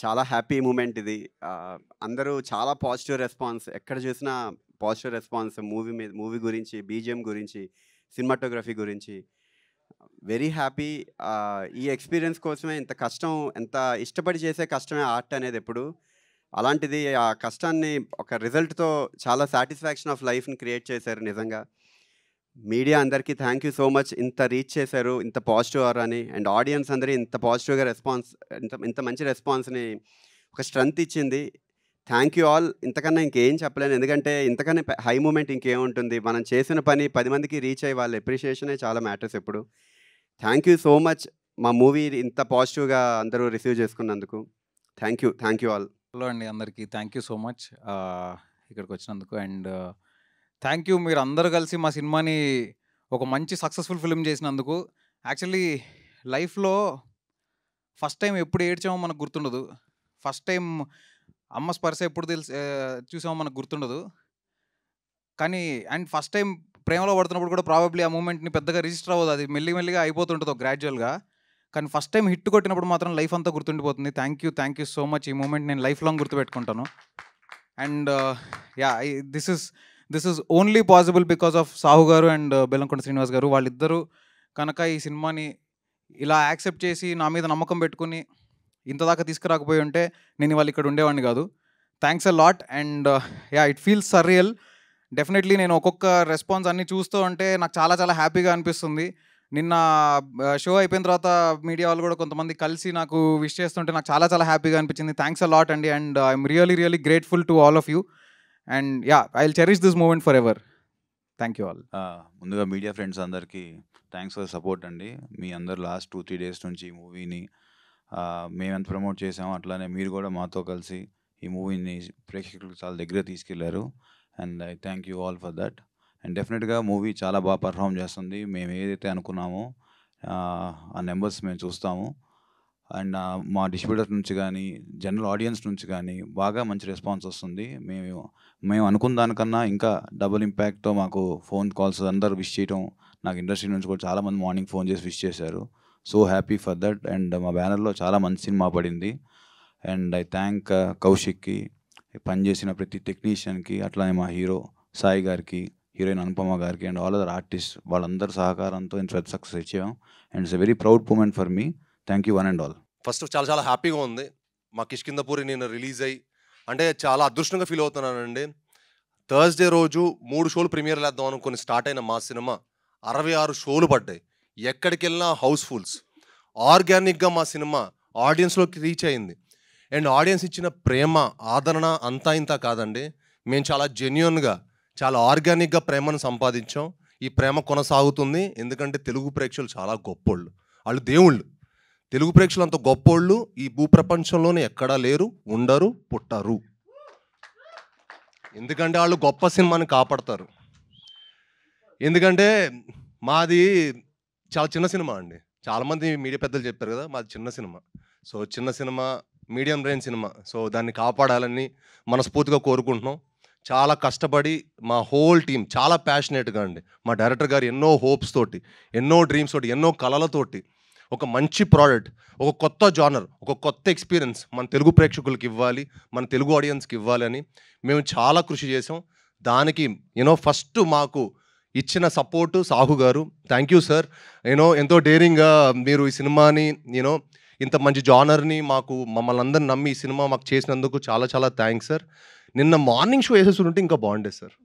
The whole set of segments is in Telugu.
చాలా హ్యాపీ మూమెంట్ ఇది. అందరూ చాలా పాజిటివ్ రెస్పాన్స్, ఎక్కడ చూసినా పాజిటివ్ రెస్పాన్స్ మూవీ గురించి, బీజీఎం గురించి, సినిమాటోగ్రఫీ గురించి. Very happy. ఈ ఎక్స్‌పీరియన్స్ కోసమే ఇంత కష్టం, ఎంత ఇష్టపడి చేసే కష్టమే ఆర్ట్ అనేది ఎప్పుడు. అలాంటిది ఆ కష్టాన్ని ఒక రిజల్ట్‌తో చాలా సాటిస్ఫాక్షన్ ఆఫ్ లైఫ్‌ని క్రియేట్ చేశారు నిజంగా. మీడియా అందరికీ థ్యాంక్ యూ సో మచ్. ఇంత రీచ్ చేశారు, ఇంత పాజిటివ్ అని. అండ్ ఆడియన్స్ అందరూ ఇంత పాజిటివ్‌గా రెస్పాన్స్, ఇంత ఇంత మంచి రెస్పాన్స్‌ని ఒక స్ట్రెంత్ ఇచ్చింది. Thank you all. ఇంతకన్నా ఇంకేం చెప్పలేను. ఎందుకంటే ఇంతకన్నా హై మూమెంట్ ఇంకేముంటుంది. మనం చేసిన పని 10 మందికి రీచ్ అయ్యి వాళ్ళ అప్రిషియేషనే చాలా మ్యాటర్స్ ఎప్పుడు. Thank you so much. మా మూవీ ఇంత పాజిటివ్‌గా అందరూ రిసీవ్ చేసుకున్నందుకు. Thank you all. హలో అండి అందరికీ. థ్యాంక్ యూ సో మచ్ ఇక్కడికి వచ్చినందుకు. అండ్ థ్యాంక్ యూ మీరు అందరూ కలిసి మా సినిమాని ఒక మంచి సక్సెస్ఫుల్ ఫిల్మ్ చేసినందుకు. యాక్చువల్లీ లైఫ్లో ఫస్ట్ టైం ఎప్పుడు ఏడ్చామో మనకు గుర్తుండదు. ఫస్ట్ టైం అమ్మ స్పర్శ ఎప్పుడు చూసామో మనకు గుర్తుండదు. కానీ అండ్ ఫస్ట్ టైం ప్రేమలో పడుతున్నప్పుడు కూడా ప్రాబబ్లీ ఆ మూమెంట్ని పెద్దగా రిజిస్టర్ అవ్వదు. అది మెల్లిగా అయిపోతుంటుంది గ్రాడ్యువల్గా. కానీ ఫస్ట్ టైం హిట్ కొట్టినప్పుడు మాత్రం లైఫ్ అంతా గుర్తుండిపోతుంది. Thank you so much. ఈ మూమెంట్ నేను లైఫ్ లాంగ్ గుర్తుపెట్టుకుంటాను. And yeah, this is only possible because of Sahu గారు అండ్ బెల్లంకొండ శ్రీనివాస్ గారు. వాళ్ళిద్దరూ కనుక ఈ సినిమాని ఇలా యాక్సెప్ట్ చేసి నా మీద నమ్మకం పెట్టుకుని ఇంతదాకా తీసుకురాకపోయి ఉంటే నేను ఇవాళ ఇక్కడ ఉండేవాడిని కాదు. Thanks a lot. And yeah, it feels surreal. Definitely నేను ఒక్కొక్క రెస్పాన్స్ అన్నీ చూస్తూ ఉంటే నాకు చాలా చాలా హ్యాపీగా అనిపిస్తుంది. నిన్న షో అయిపోయిన తర్వాత మీడియా వాళ్ళు కూడా కొంతమంది కలిసి నాకు విష్ చేస్తుంటే నాకు చాలా చాలా హ్యాపీగా అనిపించింది. థ్యాంక్స్ అ లాట్ అండి. And I'm really grateful to all of you. And yeah, I will cherish this moment forever. Thank you all. ముందుగా మీడియా ఫ్రెండ్స్ అందరికీ థ్యాంక్స్ ఫర్ సపోర్ట్ అండి. మీ అందరు లాస్ట్ 2-3 డేస్ నుంచి ఈ మూవీని మేము ఎంత ప్రమోట్ చేసామో అట్లానే మీరు కూడా మాతో కలిసి ఈ మూవీని ప్రేక్షకులకు చాలా దగ్గర తీసుకెళ్లారు. And I thank you all for that. And డెఫినెట్గా మూవీ చాలా బాగా పర్ఫామ్ చేస్తుంది. మేము ఏదైతే అనుకున్నామో ఆ నెంబర్స్ మేము చూస్తాము. అండ్ మా డిస్ట్రిబ్యూటర్ నుంచి కానీ జనరల్ ఆడియన్స్ నుంచి కానీ బాగా మంచి రెస్పాన్స్ వస్తుంది. మేము అనుకున్న దానికన్నా ఇంకా డబుల్ ఇంపాక్ట్తో మాకు ఫోన్ కాల్స్ అందరూ విష్ చేయడం, నాకు ఇండస్ట్రీ నుంచి కూడా చాలామంది మార్నింగ్ ఫోన్ చేసి విష్ చేశారు. So happy for that. And మా బ్యానర్లో చాలా మంచి సినిమా పడింది. అండ్ ఐ థ్యాంక్ కౌశిక్కి, పనిచేసిన ప్రతి టెక్నీషియన్కి, అట్లానే మా హీరో సాయి గారికి, హీరోయిన్ అనుపమ గారికి అండ్ ఆల్ అదర్ ఆర్టిస్ట్ వాళ్ళందరి సహకారంతో ఇంత పెద్ద సక్సెస్ ఇచ్చాం. And it's a very proud moment for me. Thank you one and all. First చాలా హ్యాపీగా ఉంది. మా కిష్కిందపూరి నేను రిలీజ్ అయ్యి అంటే చాలా అదృష్టంగా ఫీల్ అవుతున్నానండి. థర్స్డే రోజు 3 షోలు ప్రీమియర్ వేద్దాం అనుకుని స్టార్ట్ అయిన మా సినిమా 66 షోలు పడ్డాయి. ఎక్కడికి వెళ్ళినా హౌస్ఫుల్స్. ఆర్గానిక్గా మా సినిమా ఆడియన్స్లోకి రీచ్ అయింది. అండ్ ఆడియన్స్ ఇచ్చిన ప్రేమ, ఆదరణ అంతా ఇంత కాదండి. మేము చాలా జెన్యూన్గా, చాలా ఆర్గానిక్గా ప్రేమను సంపాదించాం. ఈ ప్రేమ కొనసాగుతుంది. ఎందుకంటే తెలుగు ప్రేక్షకులు చాలా గొప్పోళ్ళు, వాళ్ళు దేవుళ్ళు. తెలుగు ప్రేక్షకులు అంత గొప్పోళ్ళు ఈ భూప్రపంచంలోనే ఎక్కడా లేరు, ఉండరు, పుట్టరు. ఎందుకంటే వాళ్ళు గొప్ప సినిమాని కాపాడతారు. ఎందుకంటే మాది చాలా చిన్న సినిమా అండి. చాలామంది మీడియా పెద్దలు చెప్పారు కదా, మాది చిన్న సినిమా. సో చిన్న cinema, medium range cinema. So దాన్ని కాపాడాలని మనస్ఫూర్తిగా కోరుకుంటున్నాం. చాలా కష్టపడి మా హోల్ టీం చాలా ప్యాషనేట్గా అండి. మా డైరెక్టర్ గారు ఎన్నో హోప్స్ తోటి, ఎన్నో డ్రీమ్స్ తోటి, ఎన్నో కళలతోటి ఒక మంచి ప్రోడక్ట్, ఒక కొత్త జానర్, ఒక కొత్త ఎక్స్పీరియన్స్ మన తెలుగు ప్రేక్షకులకి ఇవ్వాలి, మన తెలుగు ఆడియన్స్కి ఇవ్వాలి అని మేము చాలా కృషి చేసాం. దానికి ఫస్ట్ మాకు ఇచ్చిన సపోర్టు సాహు గారు. Thank you sir. ఎంతో డేరింగ్గా మీరు ఈ సినిమాని ఇంత మంచి జానర్ని మమ్మల్ని అందరిని నమ్మి ఈ సినిమా మాకు చేసినందుకు చాలా చాలా థ్యాంక్స్ సార్. నిన్న మార్నింగ్ షో వేసేస్తుంటే ఇంకా బాగుండేది సార్.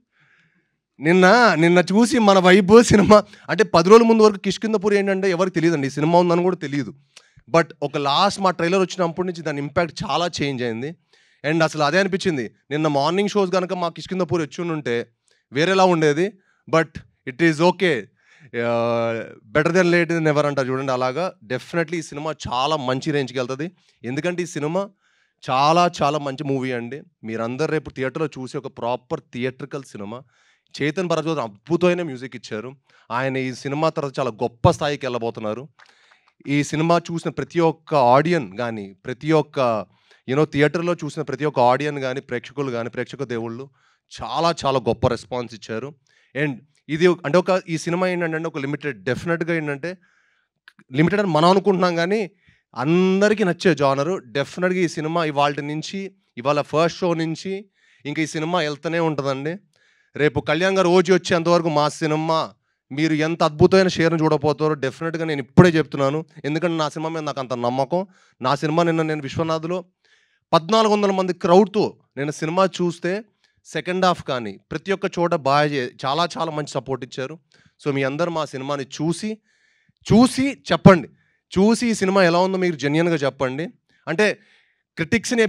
నిన్న చూసి మన వైబ్ సినిమా అంటే 10 రోజుల ముందు వరకు కిష్కిందపూరి ఏంటంటే ఎవరికి తెలియదండి, ఈ సినిమా ఉందని కూడా తెలియదు. బట్ ఒక లాస్ట్ మా ట్రైలర్ వచ్చినప్పటి నుంచి దాని ఇంపాక్ట్ చాలా చేంజ్ అయింది. అండ్ అసలు అదే అనిపించింది, నిన్న మార్నింగ్ షోస్ కనుక మా కిష్కిందపూరి వచ్చి ఉంటే వేరేలా ఉండేది. But it is okay, better than late than ever అంటారు చూడండి. అలాగా డెఫినెట్లీ ఈ సినిమా చాలా మంచి రేంజ్కి వెళ్తుంది. ఎందుకంటే ఈ సినిమా చాలా చాలా మంచి మూవీ అండి. మీరందరూ రేపు థియేటర్లో చూసి ఒక proper theatrical cinema. Chetan Bharadwaj అద్భుతమైన మ్యూజిక్ ఇచ్చారు. ఆయన ఈ సినిమా తర్వాత చాలా గొప్ప స్థాయికి వెళ్ళబోతున్నారు. ఈ సినిమా చూసిన ప్రతి ఒక్క ఆడియన్ కానీ, ప్రతి ఒక్క థియేటర్లో చూసిన ప్రతి ఒక్క ఆడియన్ కానీ, ప్రేక్షకులు కానీ, ప్రేక్షక దేవుళ్ళు చాలా చాలా గొప్ప రెస్పాన్స్ ఇచ్చారు. అండ్ ఇది అంటే ఈ సినిమా ఏంటంటే ఒక లిమిటెడ్, డెఫినెట్గా ఏంటంటే లిమిటెడ్ అని మనం అనుకుంటున్నాం, కానీ అందరికీ నచ్చే జానరు. డెఫినెట్గా ఈ సినిమా ఇవాళ ఫస్ట్ షో నుంచి ఇంకా ఈ సినిమా వెళ్తూనే ఉంటుందండి. రేపు కళ్యాణ్ గారు ఓజీ వచ్చేంతవరకు మా సినిమా మీరు ఎంత అద్భుతమైన షేర్ని చూడబోతారో డెఫినెట్గా నేను ఇప్పుడే చెప్తున్నాను. ఎందుకంటే నా సినిమా మీద నాకు అంత నమ్మకం. నా సినిమా నేను విశ్వనాథ్లో 1400 మంది క్రౌడ్తో నేను సినిమా చూస్తే సెకండ్ హాఫ్ కానీ ప్రతి ఒక్క చోట చాలా చాలా మంచి సపోర్ట్ ఇచ్చారు. సో మీ అందరు మా సినిమాని చూసి చెప్పండి. చూసి ఈ సినిమా ఎలా ఉందో మీరు జెన్యున్గా చెప్పండి. అంటే క్రిటిక్స్ని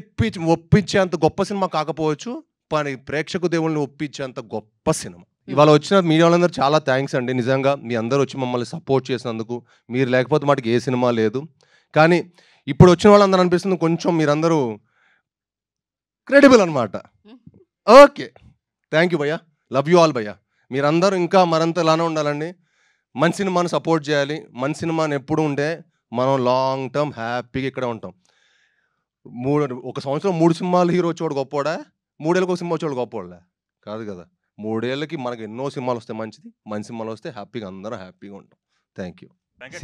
ఒప్పించేంత గొప్ప సినిమా కాకపోవచ్చు, కానీ ప్రేక్షకు దేవుళ్ళని ఒప్పించేంత గొప్ప సినిమా. ఇవాళ వచ్చిన మీడియా వాళ్ళందరూ చాలా థ్యాంక్స్ అండి. నిజంగా మీ అందరూ వచ్చి మమ్మల్ని సపోర్ట్ చేసినందుకు. మీరు లేకపోతే మాకు ఏ సినిమా లేదు. కానీ ఇప్పుడు వచ్చిన వాళ్ళందరూ అనిపిస్తుంది కొంచెం మీరందరూ క్రెడిబుల్ అనమాట. ఓకే, థ్యాంక్ యూ భయ్యా, లవ్ యూ ఆల్ భయ్యా. మీరందరూ ఇంకా మరింత ఇలానే ఉండాలండి. మంచి సినిమాని సపోర్ట్ చేయాలి. మంచి సినిమాని ఎప్పుడు ఉంటే మనం లాంగ్ టర్మ్ హ్యాపీగా ఇక్కడే ఉంటాం. ఒక సంవత్సరం 3 సినిమాలు హీరో వచ్చేవాడు గొప్పవాడా, 3 ఏళ్ళకి ఒక సినిమా వచ్చేవాడు గొప్పవాళ్ళ కాదు కదా. 3 ఏళ్ళకి మనకి ఎన్నో సినిమాలు వస్తే మంచిది. మంచి సినిమాలు వస్తే హ్యాపీగా అందరం హ్యాపీగా ఉంటాం. Thank you.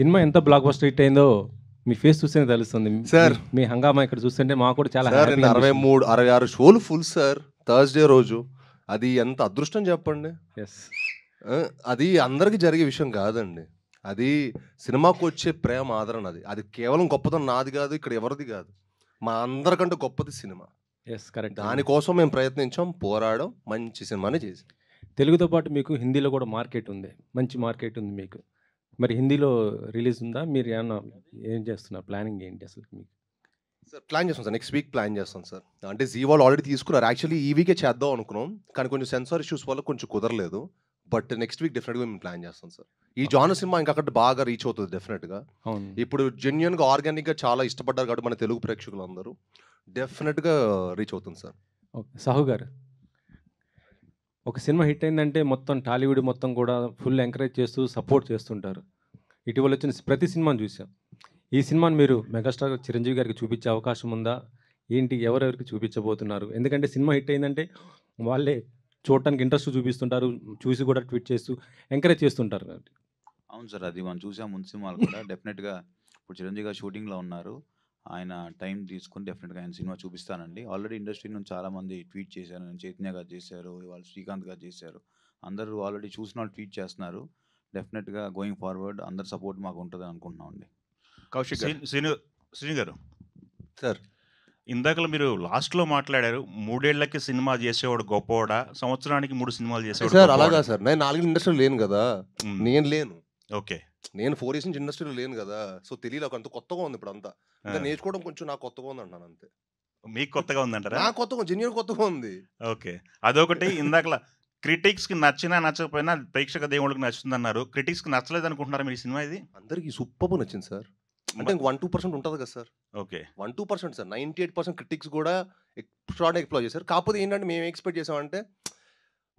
సినిమా ఎంత బ్లాక్ బస్టర్ హిట్ అయిందో మీ ఫేస్ చూస్తేనే తెలుస్తుంది సార్. మీ హంగామా ఇక్కడ చూస్తుంటే మాకు కూడా చాలా సార్ 63-66 షోలు ఫుల్ సార్ థర్స్డే రోజు. అది ఎంత అదృష్టం చెప్పండి. అది అందరికీ జరిగే విషయం కాదండి. అది సినిమాకు వచ్చే ప్రేమ ఆదరణ. అది కేవలం గొప్పతనం నాది కాదు, ఇక్కడ ఎవరిది కాదు, మా అందరికంటే గొప్పది సినిమా. కరెక్ట్. దానికోసం మేము ప్రయత్నించాం, పోరాడాం, మంచి సినిమాని చేసాం. తెలుగుతో పాటు మీకు హిందీలో కూడా మార్కెట్ ఉంది, మంచి మార్కెట్ ఉంది మీకు. మరి హిందీలో రిలీజ్ ఉందా? మీరు ఏం చేస్తున్నారు? ప్లానింగ్ ఏంటి అసలు మీకు? సార్ ప్లాన్ చేస్తాం సార్, నెక్స్ట్ వీక్ ప్లాన్ చేస్తాం సార్. అంటే జీ వాళ్ళు ఆల్రెడీ తీసుకున్నారు. యాక్చువల్లీ ఈ వీకే చేద్దాం అనుకున్నాం, కానీ కొంచెం సెన్సార్ ఇష్యూస్ వల్ల కొంచెం కుదరలేదు. బట్ నెక్స్ట్ వీక్ డెఫినెట్గా మేము ప్లాన్ చేస్తాం సార్. ఈ జానర్ సినిమా ఇంకా అక్కడ బాగా రీచ్ అవుతుంది డెఫినెట్గా. ఇప్పుడు జెన్యున్గా ఆర్గానిక్గా చాలా ఇష్టపడ్డారు కాబట్టి మన తెలుగు ప్రేక్షకులు అందరూ డెఫినెట్గా రీచ్ అవుతుంది సార్. ఓకే సాహు గారు, ఒక సినిమా హిట్ అయిందంటే మొత్తం టాలీవుడ్ మొత్తం కూడా ఫుల్ ఎంకరేజ్ చేస్తూ సపోర్ట్ చేస్తుంటారు. ఇటీవల వచ్చిన ప్రతి సినిమాను చూసాం. ఈ సినిమాని మీరు మెగాస్టార్ చిరంజీవి గారికి చూపించే అవకాశం ఉందా ఏంటి? ఎవరెవరికి చూపించబోతున్నారు? ఎందుకంటే సినిమా హిట్ అయిందంటే వాళ్ళే చూడటానికి ఇంట్రెస్ట్ చూపిస్తుంటారు, చూసి కూడా ట్వీట్ చేస్తూ ఎంకరేజ్ చేస్తుంటారు. అవును సార్, అది మనం చూసాం ముందు సినిమాలు కూడా. డెఫినెట్గా ఇప్పుడు చిరంజీవి గారు షూటింగ్లో ఉన్నారు. ఆయన టైం తీసుకుని డెఫినెట్గా ఆయన సినిమా చూపిస్తానండి. ఆల్రెడీ ఇండస్ట్రీ నుంచి చాలామంది ట్వీట్ చేశారు. చైతన్య గారు చేశారు, ఇవాళ శ్రీకాంత్ గారు చేశారు. అందరూ ఆల్రెడీ చూసిన వాళ్ళు ట్వీట్ చేస్తున్నారు. డెఫినెట్గా గోయింగ్ ఫార్వర్డ్ అందరి సపోర్ట్ మాకు ఉంటుంది అనుకుంటున్నామండి. కౌశిక్ శ్రీను గారు సార్, ఇందాకలో మీరు లాస్ట్లో మాట్లాడారు, 3 ఏళ్లకి సినిమా చేసేవాడు గొప్పవాడా, సంవత్సరానికి 3 సినిమాలు చేసేవాడు సార్ అలాగా సార్. నేను 4 ఇండస్ట్రీలో లేను కదా. నేను లేను. ఓకే, నేను 4 years నుంచి ఇండస్ట్రీలో లేను కదా. సో తెలియదు, అంత కొత్తగా ఉంది ఇప్పుడు అంతా. ఇంకా నేర్చుకోవడం కొంచెం నాకు కొత్తగా ఉంది అంటాను అంతే. మీకు కొత్తగా ఉందంటారా? నాకు కొత్తగా, జెన్యూన్ కొత్తగా ఉంది. ఓకే, అదొకటి. ఇందాకలా క్రిటిక్స్కి నచ్చినా నచ్చకపోయినా ప్రేక్షక దేవుళ్ళకి నచ్చుతుంది అన్నారు. క్రిటిక్స్కి నచ్చలేదు అనుకుంటున్నారా మీరు ఈ సినిమా? ఇది అందరికి సూపర్ నచ్చింది సార్. అంటే 1-2% ఉంటుంది కదా సార్. Okay, 1-2% sir. 98% క్రిటిక్స్ కూడా ఎక్స్ప్లోర్ చేశారు. కాకపోతే ఏంటంటే మేము ఎక్స్పెక్ట్ చేసామంటే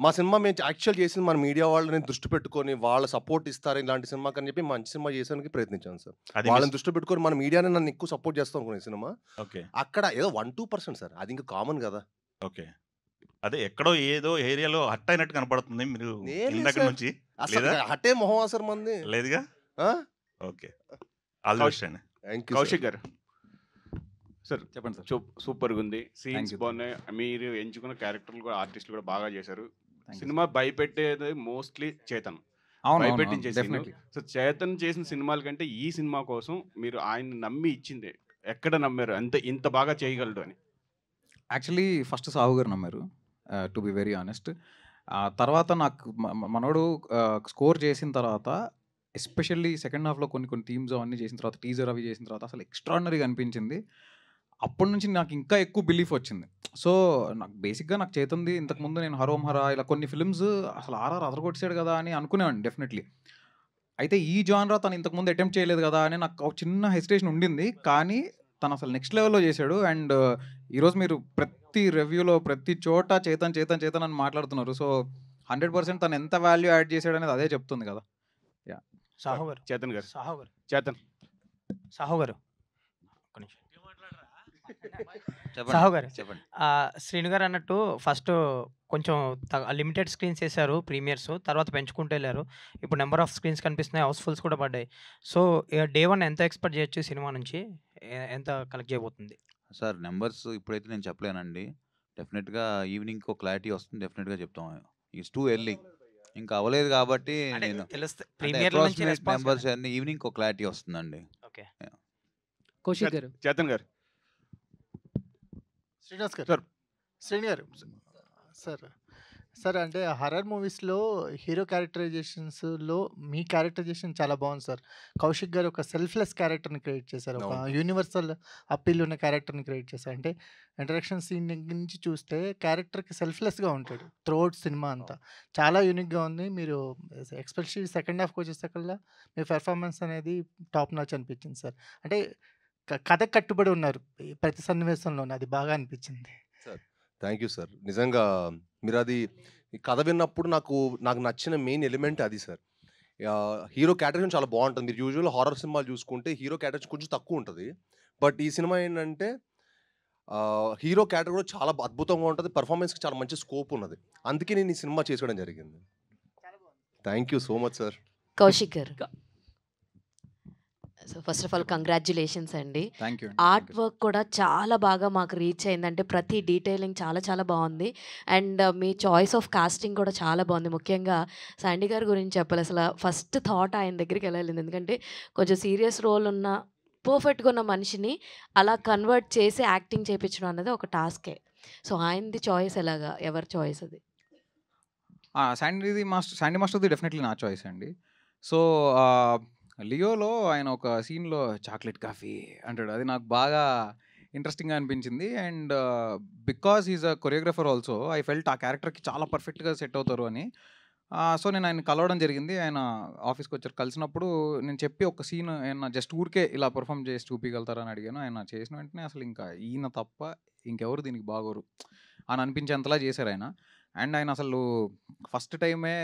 మా సినిమా మేము యాక్చువల్ చేసింది మన మీడియా వాళ్ళని దృష్టి పెట్టుకొని వాళ్ళ సపోర్ట్ ఇస్తారు ఇలాంటి సినిమాకి అని చెప్పి మంచి సినిమా చేసానికి ప్రయత్నించాను సార్. వాళ్ళని దృష్టి పెట్టుకొని మన మీడియాని నన్ను ఎక్కువ సపోర్ట్ చేస్తాం అనుకునే సినిమా. ఓకే, అక్కడ ఏదో 1-2% సార్, అది ఇంకా కామన్ కదా. ఓకే, అదే ఎక్కడో ఏదో ఏరియాలో హట్ అయినట్టు కనపడుతుంది మీరు ఇందాక నుంచి. అసలు హట్టే మొహం సార్ మంది లేదుగా. ఓకే, ఆల్ ది బెస్ట్ అండి. కౌశిక్ గారు సార్ చెప్పండి సార్. సూపర్గా ఉంది, సీన్స్ బాగున్నాయి, మీరు ఎంచుకున్న క్యారెక్టర్లు కూడా ఆర్టిస్టులు కూడా బాగా చేశారు. సినిమా భయపెట్టేది మోస్ట్లీ చేతన్, భయపెట్టించేసి. సో చేతన్ చేసిన సినిమాల కంటే ఈ సినిమా కోసం మీరు ఆయన నమ్మి ఇచ్చింది ఎక్కడ నమ్మారు ఇంత బాగా చేయగలడు అని? యాక్చువల్లీ ఫస్ట్ సాహు గారు నమ్మారు, టు బి వెరీ ఆనెస్ట్. తర్వాత నాకు మనోడు స్కోర్ చేసిన తర్వాత, ఎస్పెషల్లీ సెకండ్ హాఫ్లో కొన్ని థీమ్స్ అవన్నీ చేసిన తర్వాత, టీజర్ అవి చేసిన తర్వాత అసలు ఎక్స్ట్రాడినరీగా అనిపించింది. అప్పటి నుంచి నాకు ఇంకా ఎక్కువ బిలీఫ్ వచ్చింది. సో నాకు బేసిక్గా నాకు చేతుంది ఇంతకుముందు నేను హరోం హరా ఇలా కొన్ని ఫిల్మ్స్ అసలు ఆర్ఆర్ అదరగొట్టేసాడు కదా అని అనుకునేవాడిని డెఫినెట్లీ. అయితే ఈ జానరా తను ఇంతకుముందు అటెంప్ట్ చేయలేదు కదా అని నాకు ఒక చిన్న హెసిటేషన్ ఉండింది. కానీ తను అసలు నెక్స్ట్ లెవెల్లో చేశాడు. అండ్ ఈరోజు మీరు ప్రతి రివ్యూలో ప్రతి చోట చేతన్ అని మాట్లాడుతున్నారు. సో 100% తను ఎంత వాల్యూ యాడ్ చేశాడు అనేది అదే చెప్తుంది కదా. సాహు గారు, చేతన్ గారు, సాహు గారు సాహు గారు, శ్రీను గారు అన్నట్టు ఫస్ట్ కొంచెం లిమిటెడ్ స్క్రీన్స్ వేశారు ప్రీమియర్స్, తర్వాత పెంచుకుంటూ వెళ్ళారు. ఇప్పుడు నెంబర్ ఆఫ్ స్క్రీన్స్ కనిపిస్తున్నాయి, హౌస్ఫుల్స్ కూడా పడ్డాయి. సో డే 1 ఎంత ఎక్స్పెక్ట్ చేయొచ్చు సినిమా నుంచి? ఎంత కలెక్ట్ చేయబోతుంది? సార్ నెంబర్స్ ఇప్పుడైతే నేను చెప్పలేనండి. డెఫినెట్‌గా ఈవినింగ్‌కి క్లారిటీ వస్తుంది. డెఫినెట్‌గా చెప్తాం. It's too early. ఇంకా అవ్వలేదు కాబట్టి అంటే నేను తెలుస్తే అంటే ప్రీమియర్‌లో నుంచి అప్రాక్సిమేట్ రెస్పాన్స్ నెంబర్స్ కదా! అన్నీ ఈవినింగ్‌కి ఒక క్లారిటీ వస్తుందండి. ఓకే. యాహ్! కౌశిక్ గారు. చేతన్ గారు. శ్రీనివాస్ గారు. సార్. శ్రేణి గారు. సార్. సార్ అంటే హర్రర్ మూవీస్‌లో హీరో క్యారెక్టరైజేషన్స్‌లో మీ క్యారెక్టరైజేషన్ చాలా బాగుంది సార్. కౌశిక్ గారు ఒక సెల్ఫ్‌లెస్ క్యారెక్టర్‌ని క్రియేట్ చేశారు. ఒక అవును. యూనివర్సల్ అప్పీల్ ఉన్న క్యారెక్టర్‌ని క్రియేట్ చేశారు. అంటే ఇంట్రడక్షన్ సీన్ దగ్గర నుంచి చూస్తే క్యారెక్టర్‌కి సెల్ఫ్‌లెస్‌గా ఉంటాడు త్రూఅవుట్ సినిమా అంతా. చాలా యూనిక్‌గా ఉంది. మీరు ఎస్పెషల్లీ సెకండ్ హాఫ్‌కి వచ్చేసరికల్లా మీ పెర్ఫార్మన్స్ అనేది టాప్ నాచ్ అనిపించింది సార్. అంటే కథకు కట్టుబడి ఉన్నారు ప్రతి సన్నివేశంలోను. అది బాగా అనిపించింది. Thank you sir. నిజంగా మీరు అది ఈ కథ విన్నప్పుడు నాకు నచ్చిన మెయిన్ ఎలిమెంట్ అది సార్. హీరో క్యారెక్టరేషన్ చాలా బాగుంటుంది. మీరు యూజువల్ హారర్ సినిమాలు చూసుకుంటే హీరో క్యారెక్టరేషన్ కొంచెం తక్కువ ఉంటుంది. బట్ ఈ సినిమా ఏంటంటే హీరో క్యారెక్టర్ కూడా చాలా అద్భుతంగా ఉంటుంది. పర్ఫార్మెన్స్కి చాలా మంచి స్కోప్ ఉన్నది. అందుకే నేను ఈ సినిమా చేసుకోవడం జరిగింది. Thank you so much sir. Kaushik గారు. So first of all congratulations అండి. Thank you. ఆర్ట్ వర్క్ కూడా చాలా బాగా మాకు రీచ్ అయింది. అంటే ప్రతి డీటెయిలింగ్ చాలా చాలా బాగుంది. అండ్ మీ చాయిస్ ఆఫ్ కాస్టింగ్ కూడా చాలా బాగుంది. ముఖ్యంగా శాండీ గారి గురించి చెప్పాలి. అసలు ఫస్ట్ థాట్ ఆయన దగ్గరికి వెళ్ళాలి. ఎందుకంటే కొంచెం సీరియస్ రోల్ ఉన్న పర్ఫెక్ట్గా ఉన్న మనిషిని అలా కన్వర్ట్ చేసి యాక్టింగ్ చేయించడం అన్నది ఒక టాస్కే. సో ఆయనది చాయిస్ ఎలాగా, ఎవరి చాయిస్ అది? శాండీ మాస్టర్ది డెఫినెట్లీ నా చాయిస్ అండి. సో లియోలో ఆయన ఒక సీన్లో చాక్లెట్ కాఫీ అంటాడు. అది నాకు బాగా ఇంట్రెస్టింగ్గా అనిపించింది. And because is a choreographer also I felt ఆ క్యారెక్టర్కి చాలా పర్ఫెక్ట్గా సెట్ అవుతారు అని. సో నేను ఆయన కలవడం జరిగింది. ఆయన ఆఫీస్కి వచ్చారు. కలిసినప్పుడు నేను చెప్పి ఒక సీన్ ఆయన జస్ట్ ఊరికే ఇలా పర్ఫామ్ చేసి చూపించగలుగుతారని అడిగాను. ఆయన చేసిన వెంటనే అసలు ఇంకా ఈయన తప్ప ఇంకెవరు దీనికి బాగోరు అని అనిపించేంతలా చేశారు ఆయన. అండ్ ఆయన అసలు ఫస్ట్ టైమే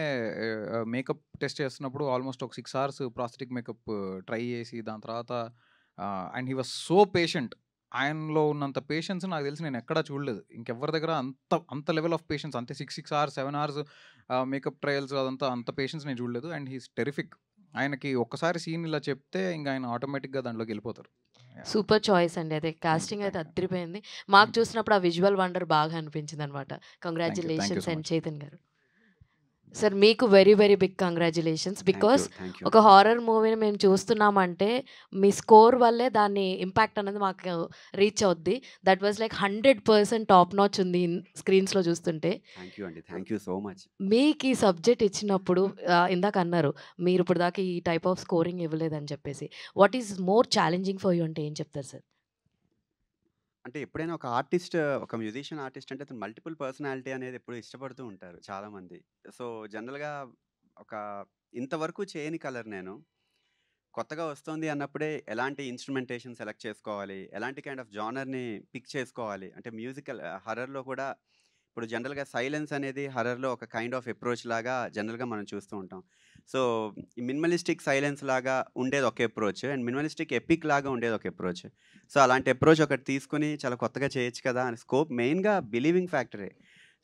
మేకప్ టెస్ట్ చేస్తున్నప్పుడు ఆల్మోస్ట్ ఒక 6 hours ప్రాస్థెటిక్ మేకప్ ట్రై చేసి దాని తర్వాత and he was so patient. ఆయనలో ఉన్నంత పేషెన్స్ నాకు తెలిసి నేను ఎక్కడా చూడలేదు. ఇంకెవరి దగ్గర అంత లెవెల్ ఆఫ్ పేషెన్స్, అంతే 6 hours 7 hours మేకప్ ట్రయల్స్ అదంతా అంత పేషెన్స్ నేను చూడలేదు. And he's terrific. ఆయనకి ఒక్కసారి సీన్ ఇలా చెప్తే ఇంకా ఆయన ఆటోమేటిక్గా దాంట్లోకి వెళ్ళిపోతారు. సూపర్ చాయిస్ అండి. అదే కాస్టింగ్ అయితే అదిరిపోయింది. మాకు చూసినప్పుడు ఆ విజువల్ వండర్ బాగా అనిపించింది అనమాట. Congratulations so and much. Chetan garu. Sir మీకు very very big congratulations. Because thank you. ఒక హారర్ మూవీని మేము చూస్తున్నామంటే మీ స్కోర్ వల్లే దాని ఇంపాక్ట్ అనేది మాకు రీచ్ అవుద్ది. That was like 100% top notch ఉంది స్క్రీన్స్లో చూస్తుంటే. థ్యాంక్ యూ అండి. Thank you so much. మీకు ఈ సబ్జెక్ట్ ఇచ్చినప్పుడు ఇందాక అన్నారు మీరు ఇప్పుడు దాకా ఈ టైప్ ఆఫ్ స్కోరింగ్ ఇవ్వలేదని చెప్పేసి. What is more challenging for you అంటే ఏం చెప్తారు సార్? అంటే ఎప్పుడైనా ఒక ఆర్టిస్ట్, ఒక మ్యూజిషియన్ ఆర్టిస్ట్ అంటే అతను మల్టిపుల్ పర్సనాలిటీ అనేది ఎప్పుడు ఇష్టపడుతూ ఉంటారు చాలామంది. సో జనరల్గా ఒక ఇంతవరకు చేయని కలర్ నేను కొత్తగా వస్తుంది అన్నప్పుడే ఎలాంటి ఇన్స్ట్రుమెంటేషన్ సెలెక్ట్ చేసుకోవాలి, ఎలాంటి కైండ్ ఆఫ్ జానర్ని పిక్ చేసుకోవాలి. అంటే మ్యూజికల్ హర్రర్లో కూడా ఇప్పుడు జనరల్గా సైలెన్స్ అనేది హర్రర్లో ఒక కైండ్ ఆఫ్ అప్రోచ్ లాగా జనరల్గా మనం చూస్తూ ఉంటాం. సో ఈ మినిమలిస్టిక్ సైలెన్స్ లాగా ఉండేది ఒక అప్రోచ్, అండ్ మినిమలిస్టిక్ ఎపిక్ లాగా ఉండేది ఒక అప్రోచ్. సో అలాంటి అప్రోచ్ ఒకటి తీసుకుని చాలా కొత్తగా చేయొచ్చు కదా అని స్కోప్ మెయిన్గా బిలీవింగ్ ఫ్యాక్టరే.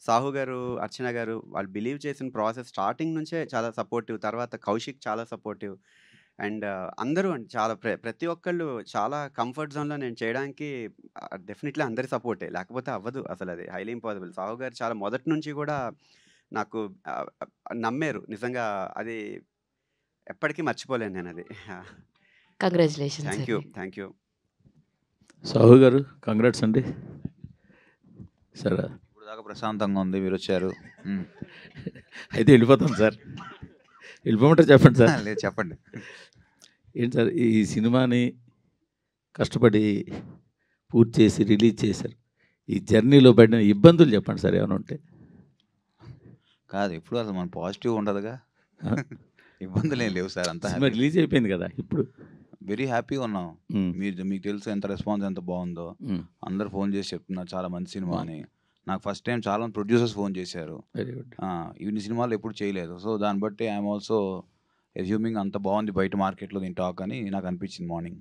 సాహు గారు, అర్చన గారు వాళ్ళు బిలీవ్ చేసిన ప్రాసెస్ స్టార్టింగ్ నుంచే చాలా సపోర్టివ్. తర్వాత కౌశిక్ చాలా సపోర్టివ్. అండ్ అందరూ అండి చాలా ప్రతి ఒక్కళ్ళు చాలా కంఫర్ట్ జోన్లో నేను చేయడానికి డెఫినెట్లీ అందరి సపోర్టే. లేకపోతే అవ్వదు అసలు, అది హైలీ ఇంపాసిబుల్. సాహు గారు చాలా మొదటి నుంచి కూడా నాకు నమ్మారు నిజంగా. అది ఎప్పటికీ మర్చిపోలేను నేను అది. Congratulations thank you. Thank you. Sahu గారు కంగ్రాట్స్ అండి. సరే ఇప్పుడు దాకా ప్రశాంతంగా ఉంది, మీరు వచ్చారు. అయితే వెళ్ళిపోతాం సార్. వెళ్ళిపోమంటారు చెప్పండి సార్. లేదు చెప్పండి. ఏంటి సార్ ఈ సినిమాని కష్టపడి పూర్తి చేసి రిలీజ్ చేశారు. ఈ జర్నీలో పడిన ఇబ్బందులు చెప్పండి సార్ ఏమైనా ఉంటే. కాదు ఇప్పుడు అసలు మన పాజిటివ్ ఉండదుగా. ఇబ్బందులు ఏం లేవు సార్. అంతా సినిమా రిలీజ్ అయిపోయింది కదా ఇప్పుడు. వెరీ హ్యాపీగా ఉన్నాం. మీకు తెలుసు ఎంత రెస్పాన్స్ ఎంత బాగుందో. అందరు ఫోన్ చేసి చెప్తున్నారు చాలా మంచి సినిమా అని. నాకు ఫస్ట్ టైం చాలా మంది ప్రొడ్యూసర్స్ ఫోన్ చేశారు. Very good. ఇన్ని సినిమాలు ఎప్పుడు చేయలేదు. సో దాన్ని బట్టి ఐఎమ్ ఆల్సో అజ్యూమింగ్ అంత బాగుంది బయట మార్కెట్లో దీని టాక్ అని నాకు అనిపించింది మార్నింగ్.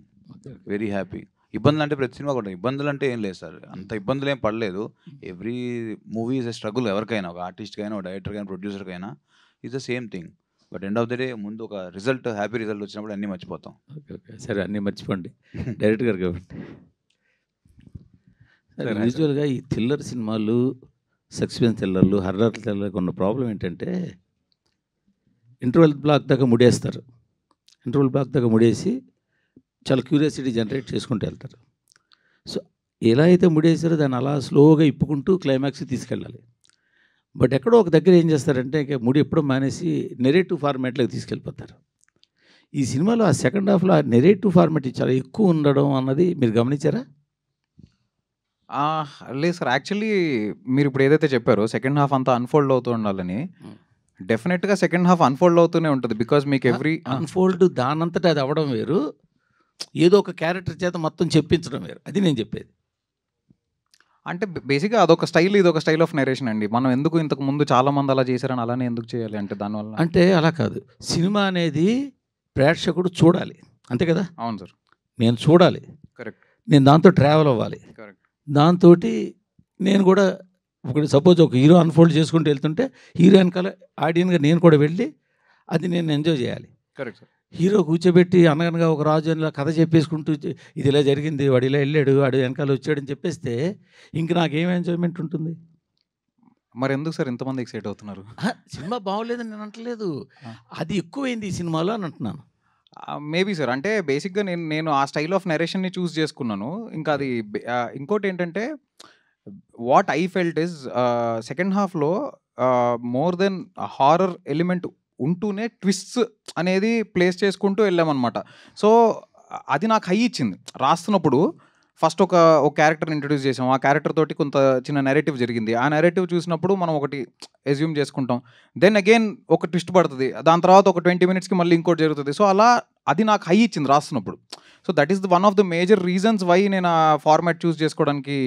Very happy. ఇబ్బందులు అంటే ప్రతి సినిమా కూడా ఇబ్బందులు అంటే ఏం లేదు సార్. అంత ఇబ్బందులు ఏం పడలేదు. Every movie is a struggle. ఎవరికైనా ఒక ఆర్టిస్ట్కైనా ఒక డైరెక్టర్కైనా ప్రొడ్యూసర్కైనా is the same thing. But end of the day ముందు ఒక రిజల్ట్ హ్యాపీ రిజల్ట్ వచ్చినప్పుడు అన్నీ మర్చిపోతాం. ఓకే ఓకే సరే అన్నీ మర్చిపోండి డైరెక్ట్ గారు కాబట్టి. యూజువల్గా ఈ థ్రిల్లర్ సినిమాలు, సస్పెన్స్ థ్రిల్లర్లు, హర్రర్ థ్రిల్లర్కి ఉన్న ప్రాబ్లం ఏంటంటే ఇంటర్వెల్ బ్లాక్ దాకా ముడేస్తారు. ఇంటర్వెల్ బ్లాక్ దాకా ముడేసి చాలా క్యూరియాసిటీ జనరేట్ చేసుకుంటూ వెళ్తారు. సో ఎలా అయితే ముడేసారో దాన్ని అలా స్లోగా ఇప్పుకుంటూ క్లైమాక్స్కి తీసుకెళ్ళాలి. బట్ ఎక్కడో ఒక దగ్గర ఏం చేస్తారంటే ఇక ముడి ఎప్పుడో మానేసి నెరేటివ్ ఫార్మాట్లోకి తీసుకెళ్ళిపోతారు. ఈ సినిమాలో ఆ సెకండ్ హాఫ్లో ఆ నెరేటివ్ ఫార్మాట్ చాలా ఎక్కువ ఉండడం అన్నది మీరు గమనించారా? లేదు సార్, యాక్చువల్లీ మీరు ఇప్పుడు ఏదైతే చెప్పారో సెకండ్ హాఫ్ అంతా అన్ఫోల్డ్ అవుతూ ఉండాలని, డెఫినెట్గా సెకండ్ హాఫ్ అన్ఫోల్డ్ అవుతూనే ఉంటుంది. బికాజ్ మీకు ఎవ్రీ అన్ఫోల్డ్ దానంతటా అది అవ్వడం వేరు, ఏదో ఒక క్యారెక్టర్ చేత మొత్తం చెప్పించడం వేరు. అది నేను చెప్పేది. అంటే బేసిక్గా అదొక స్టైల్, ఇది ఒక స్టైల్ ఆఫ్ నెరేషన్ అండి. మనం ఎందుకు ఇంతకు ముందు చాలా మంది అలా చేశారని అలానే ఎందుకు చేయాలి అంటే దానివల్ల అంటే అలా కాదు. సినిమా అనేది ప్రేక్షకుడు చూడాలి, అంతే కదా? అవును సార్, నేను చూడాలి, కరెక్ట్. నేను దాంతో ట్రావెల్ అవ్వాలి, కరెక్ట్. దాంతో నేను కూడా ఒకటి సపోజ్ ఒక హీరో అన్ఫోల్డ్ చేసుకుంటూ వెళ్తుంటే హీరో వెనకాల ఆడియన్గా నేను కూడా వెళ్ళి అది నేను ఎంజాయ్ చేయాలి. Correct sir. హీరో కూర్చోబెట్టి అనగనగా ఒక రాజు అని కథ చెప్పేసుకుంటూ ఇది ఇలా జరిగింది, వాడు ఇలా వెళ్ళాడు, వాడు వెనకాల వచ్చాడని చెప్పేస్తే ఇంక నాకేం ఎంజాయ్మెంట్ ఉంటుంది? మరి ఎందుకు సార్ ఇంతమంది ఎక్సైట్ అవుతున్నారు? సినిమా బాగోలేదని నేను అంటలేదు, అది ఎక్కువైంది ఈ సినిమాలో అని అంటున్నాను. మేబీ సార్, అంటే బేసిక్గా నేను ఆ స్టైల్ ఆఫ్ నెరేషన్ని చూస్ చేసుకున్నాను. ఇంకా అది ఇంకోటి ఏంటంటే what I felt is second హాఫ్లో మోర్ దెన్ హారర్ ఎలిమెంట్ ఉంటూనే ట్విస్ట్స్ అనేది ప్లేస్ చేసుకుంటూ వెళ్ళామన్నమాట. సో అది నాకు హై ఇచ్చింది. రాస్తున్నప్పుడు ఫస్ట్ ఒక క్యారెక్టర్ని ఇంట్రడ్యూస్ చేసాం, ఆ క్యారెక్టర్ తోటి కొంత చిన్న నెరేటివ్ జరిగింది. ఆ నెరేటివ్ చూసినప్పుడు మనం ఒకటి ఎజ్యూమ్ చేసుకుంటాం, దెన్ అగైన్ ఒక ట్విస్ట్ పడుతుంది, దాని తర్వాత ఒక 20 minutesకి మళ్ళీ ఇంకోటి జరుగుతుంది. సో అలా అది నాకు హై ఇచ్చింది రాస్తున్నప్పుడు. So that is one of the major reasons why నేను ఆ ఫార్మాట్ చూస్ చేసుకోవడానికి,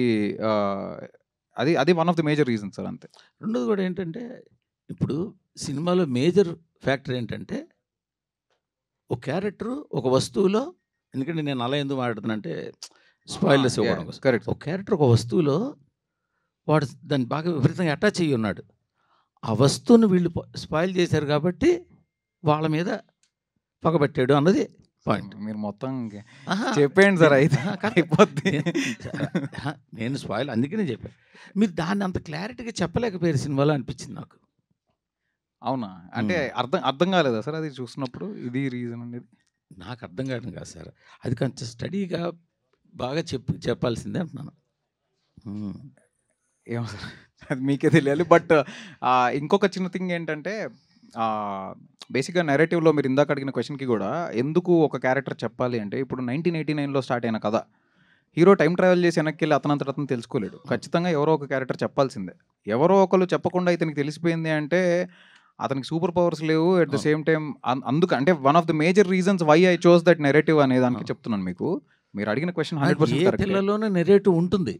అది one of the major reasons sir, అంతే. రెండోది కూడా ఏంటంటే ఇప్పుడు సినిమాలో మేజర్ ఫ్యాక్టర్ ఏంటంటే ఒక క్యారెక్టరు ఒక వస్తువులో, ఎందుకంటే నేను అలా ఎందుకు మాట్లాడుతున్నానంటే స్పాయిలర్స్ ఇవ్వడం కోసం. కరెక్ట్. ఒక క్యారెక్టర్ ఒక వస్తువులో వాడు దాన్ని బాగా విపరీతంగా అటాచ్ అయ్యి ఉన్నాడు. ఆ వస్తువును వీళ్ళు స్పాయిల్ చేశారు కాబట్టి వాళ్ళ మీద పగబట్టాడు అన్నది పాయింట్. మీరు మొత్తం చెప్పేయండి సార్, అయితే అయిపోద్ది. నేను స్పాయిల్ అందుకనే చెప్పాను. మీరు దాన్ని అంత క్లారిటీగా చెప్పలేకపోయారు సినిమాలో అనిపించింది నాకు. అవునా? అంటే అర్థం కాలేదా సార్ అది చూసినప్పుడు? ఇది రీజన్ అనేది నాకు అర్థం కావడం కాదు సార్, అది కొంచెం స్టడీగా బాగా చెప్పాల్సిందే అంటున్నాను. ఏమో సార్, అది మీకే తెలియాలి. బట్ ఇంకొక చిన్న థింగ్ ఏంటంటే బేసిక్గా నెరేటివ్లో మీరు ఇందాక అడిగిన క్వశ్చన్కి కూడా ఎందుకు ఒక క్యారెక్టర్ చెప్పాలి అంటే, ఇప్పుడు 1989లో స్టార్ట్ అయిన కథ, హీరో టైం ట్రావెల్ చేసి వెనక్కి వెళ్ళి అతనంతట అతను తెలుసుకోలేడు. ఖచ్చితంగా ఎవరో ఒక క్యారెక్టర్ చెప్పాల్సిందే. ఎవరో ఒకరు చెప్పకుండా ఇతనికి తెలిసిపోయింది అంటే అతనికి సూపర్ పవర్స్ లేవు. అట్ ద సేమ్ టైం అంటే one of the major reasons why I chose that narrative అనే దానికి చెప్తున్నాను మీకు. మీరు అడిగిన క్వశ్చన్ 100% కరెక్ట్. పిల్లలోనే నెరేటివ్ ఉంటుంది,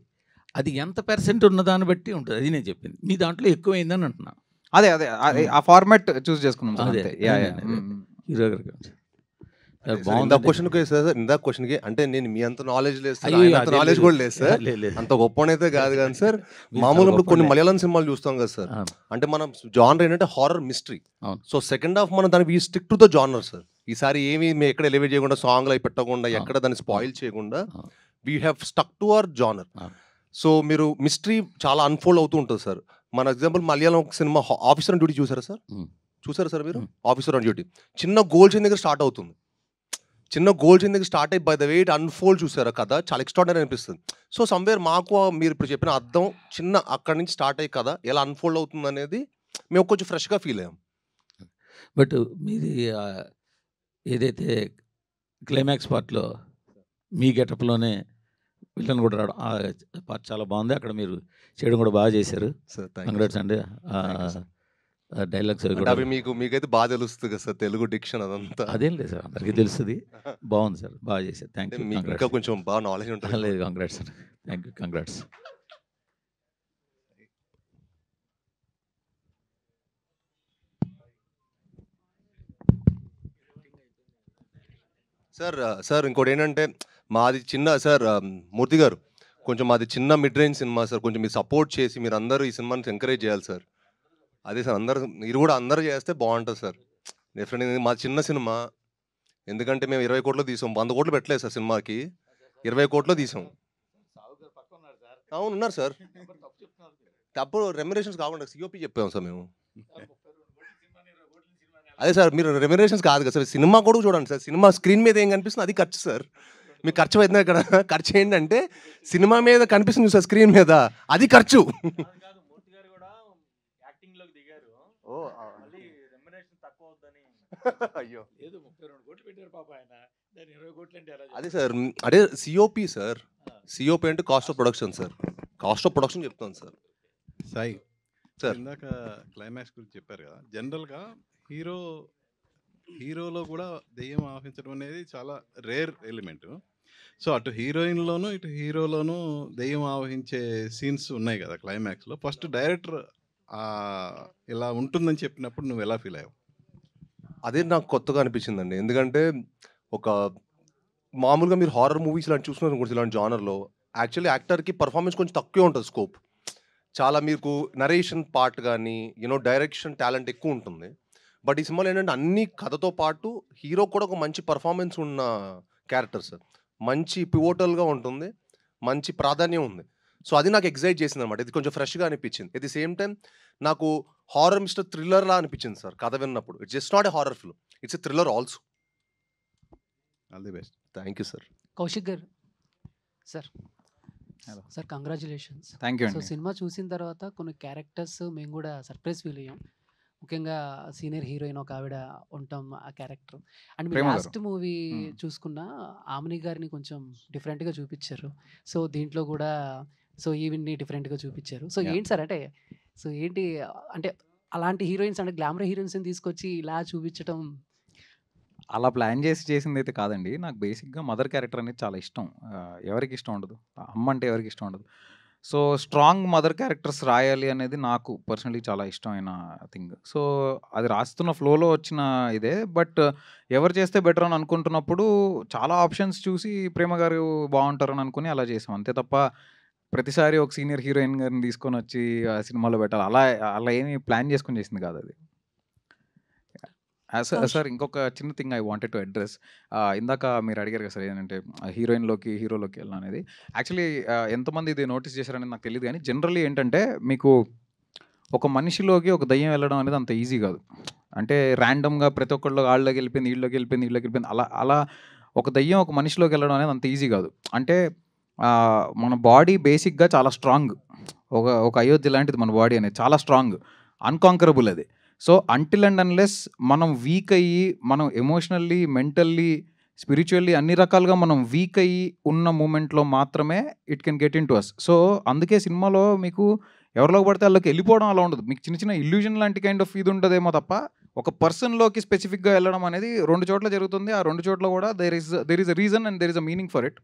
అది ఎంత % ఉన్న దాన్ని బట్టి ఉంటుంది. అది నేను చెప్పింది, మీ దాంట్లో ఎక్కువైందని అంటున్నా. అదే ఆ ఫార్మాట్ చూస్ చేసుకున్నాం. హీరో గారికి ఇందాక క్వశ్చన్కి అంటే నేను మీ అంత నాలెడ్జ్ లేదు సార్, అంత నాలెడ్జ్ కూడా లేదు సార్, అంత గొప్పనైతే కాదు కానీ సార్. మామూలుగా ఇప్పుడు కొన్ని మలయాళం సినిమాలు చూస్తాం కదా సార్, అంటే మనం జానర్ ఏంటంటే horror mystery. So second half మనం దానికి stick to the genre sir. ఈసారి ఏమి మేము ఎక్కడ ఎలివేట్ చేయకుండా, సాంగ్లు అవి పెట్టకుండా, ఎక్కడ దాన్ని స్పాయిల్ చేయకుండా we have stuck to our genre. So మీరు మిస్టరీ చాలా అన్ఫోల్డ్ అవుతూ ఉంటుంది సార్. మన example Malayalam cinema officer on duty చూసారా సార్? చూసారా సార్ మీరు? ఆఫీసర్ ఆన్ డ్యూటీ చిన్న గోల్ చైన్ దగ్గర స్టార్ట్ అవుతుంది. చిన్న గోల్ చైన్ దగ్గర స్టార్ట్ అయ్యి by the way it unfold చూసారా కథ, చాలా ఎక్స్ట్రాడినరీ అనిపిస్తుంది. సో సమ్వేర్ మాకు మీరు ఇప్పుడు చెప్పిన అర్థం చిన్న అక్కడి నుంచి స్టార్ట్ అయ్యి కథ ఎలా అన్ఫోల్డ్ అవుతుంది అనేది మేము కొంచెం ఫ్రెష్గా ఫీల్ అయ్యాం. బట్ మీది ఏదైతే క్లైమాక్స్ పార్ట్లో మీ గెటప్లోనే విలన్ కూడా రావడం, ఆ పార్ట్ చాలా బాగుంది. అక్కడ మీరు చేయడం కూడా బాగా చేశారు. కంగ్రాట్స్ అండి. డైలాగ్స్ అవి మీకైతే బాగా తెలుస్తుంది కదా సార్, తెలుగు డిక్షన్ అదంతా. అదేం లేదు సార్, అందరికీ తెలుస్తుంది. బాగుంది సార్, బాగా చేశారు. Thank you. ఇంకా కొంచెం బాగా నాలెడ్జ్ ఉంటుంది. లేదు, congrats sir, thank you, congrats. Sir ఇంకోటి ఏంటంటే మాది చిన్న సార్ మూర్తి గారు, కొంచెం మాది చిన్న మిడ్ రేంజ్ సినిమా సార్, కొంచెం మీరు సపోర్ట్ చేసి మీరు అందరూ ఈ సినిమాని ఎంకరేజ్ చేయాలి సార్. అదే సార్, మీరు కూడా అందరూ చేస్తే బాగుంటుంది సార్. డెఫినెట్గా మాది చిన్న సినిమా, ఎందుకంటే మేము 20 కోట్లు తీసాం, 100 కోట్లు పెట్టలేదు సార్ సినిమాకి, 20 కోట్లు తీసాం. అవును ఉన్నారు సార్. తప్పుడు రెమ్యునరేషన్స్ కాకుండా సిఓపి చెప్పాము సార్ మేము. అదే సార్ మీరు రెమ్యునరేషన్స్ కాదు కదా సార్, సినిమా కూడా చూడండి సార్. సినిమా స్క్రీన్ మీద ఏం కనిపిస్తుంది అది ఖర్చు సార్. మీకు ఖర్చు అవుతుంది ఇక్కడ. ఖర్చు ఏంటంటే సినిమా మీద కనిపిస్తుంది సార్ స్క్రీన్ మీద, అది ఖర్చు. అయ్యో అదే సార్, అదే సిఓపి సార్. సిఓపి అంటే cost of production sir. Cost of production చెప్తాను సార్. సాయి సార్ ఇందాక క్లైమాక్స్ గురించి చెప్పారు కదా, జనరల్గా హీరోలో కూడా దెయ్యం ఆవహించడం అనేది చాలా రేర్ ఎలిమెంట్. సో అటు హీరోయిన్లోను ఇటు హీరోలోను దెయ్యం ఆవహించే సీన్స్ ఉన్నాయి కదా క్లైమాక్స్లో. ఫస్ట్ డైరెక్టర్ ఇలా ఉంటుందని చెప్పినప్పుడు నువ్వు ఎలా ఫీల్ అయ్యావు? అదే నాకు కొత్తగా అనిపించిందండి. ఎందుకంటే ఒక మామూలుగా మీరు హారర్ మూవీస్ ఇలాంటి చూస్తున్నారు అనుకోండి, ఇలాంటి జానర్లో యాక్చువల్లీ యాక్టర్కి పర్ఫార్మెన్స్ కొంచెం తక్కువ ఉంటుంది, స్కోప్ చాలా మీకు నరేషన్ పార్ట్ కానీ డైరెక్షన్ టాలెంట్ ఎక్కువ ఉంటుంది. బట్ ఈ సినిమాలో ఏంటంటే అన్ని కథతో పాటు హీరో కూడా ఒక మంచి పర్ఫార్మెన్స్ ఉన్న క్యారెక్టర్ సార్. మంచి పివోటల్గా ఉంటుంది, మంచి ప్రాధాన్యం ఉంది. సో అది నాకు ఎగ్జైట్ చేసింది అనమాట. ఇది కొంచెం ఫ్రెష్గా అనిపించింది. ఎట్ ది సేమ్ టైం నాకు హారర్ మిస్టర్ థ్రిల్లర్లా అనిపించింది సార్ కథ విన్నప్పుడు. It's just not a horror film, it's a thriller also. All the best. Thank you sir. Kaushik గారు sir, sir congratulations. Thank you so అండి. సినిమా చూసిన తర్వాత కొన్ని క్యారెక్టర్స్ మేము కూడా సర్ప్రైజ్ ఫీల్ అయ్యాం. ముఖ్యంగా సీనియర్ హీరోయిన్ ఒక ఆవిడ ఉంటాం ఆ క్యారెక్టర్. అండ్ మీరు ప్రేమ గారు. లాస్ట్ మూవీ చూసుకున్న ఆమెని గారిని కొంచెం డిఫరెంట్గా చూపించారు. సో దీంట్లో కూడా సో ఈవిడ్ని డిఫరెంట్గా చూపించారు. So Yeah. ఏంటి సార్ అంటే సో ఏంటి అంటే అలాంటి హీరోయిన్స్ అంటే గ్లామర్ హీరోయిన్స్ని తీసుకొచ్చి ఇలా చూపించడం అలా ప్లాన్ చేసి చేసింది అయితే కాదండి. నాకు బేసిక్గా మదర్ క్యారెక్టర్ అనేది చాలా ఇష్టం. ఎవరికి ఇష్టం ఉండదు, అమ్మ అంటే ఎవరికి ఇష్టం ఉండదు. సో స్ట్రాంగ్ మదర్ క్యారెక్టర్స్ రాయాలి అనేది నాకు పర్సనలీ చాలా ఇష్టమైన థింగ్. సో అది రాస్తున్న ఫ్లోలో వచ్చిన ఇదే. బట్ ఎవరు చేస్తే బెటర్ అని అనుకుంటున్నప్పుడు చాలా ఆప్షన్స్ చూసి ప్రేమ గారు బాగుంటారని అనుకుని అలా చేసాం అంతే తప్ప ప్రతిసారి ఒక సీనియర్ హీరోయిన్ గారిని తీసుకొని వచ్చి ఆ సినిమాలో పెట్టాలి అలా అలా ఏమి ప్లాన్ చేసుకొని చేసింది కాదు అది. సార్ ఇంకొక చిన్న thing I wanted to address. ఇందాక మీరు అడిగారు కదా సార్ ఏంటంటే హీరోయిన్లోకి హీరోలోకి వెళ్ళాలి అనేది. యాక్చువల్లీ ఎంతమంది ఇది నోటీస్ చేశారనేది నాకు తెలియదు, కానీ జనరల్లీ ఏంటంటే మీకు ఒక మనిషిలోకి ఒక దయ్యం వెళ్ళడం అనేది అంత ఈజీ కాదు. అంటే ర్యాండమ్గా ప్రతి ఒక్కళ్ళు వాళ్ళకి వెళ్ళిపోయింది వీళ్ళకి వెళ్ళిపోయింది అలా అలా ఒక దయ్యం ఒక మనిషిలోకి వెళ్ళడం అనేది అంత ఈజీ కాదు. అంటే మన బాడీ బేసిక్గా చాలా స్ట్రాంగ్. ఒక అయోధ్య లాంటిది మన బాడీ అనేది, చాలా స్ట్రాంగ్, అన్కాంకరబుల్ అది. సో అంటిల్ అండ్ అన్లెస్ మనం వీక్ అయ్యి మనం ఎమోషనల్లీ మెంటల్లీ స్పిరిచువల్లీ అన్ని రకాలుగా మనం వీక్ అయ్యి ఉన్న మూమెంట్లో మాత్రమే it can get into us. So అందుకే సినిమాలో మీకు ఎవరిలోకి పడితే వాళ్ళకి వెళ్ళిపోవడం అలా ఉండదు. మీకు చిన్న చిన్న ఇల్యూజన్ లాంటి కైండ్ ఆఫ్ ఇది ఉంటుందేమో తప్ప ఒక పర్సన్లోకి స్పెసిఫిక్గా వెళ్ళడం అనేది 2 చోట్ల జరుగుతుంది. ఆ 2 చోట్ల కూడా there is a reason and there is a meaning for it.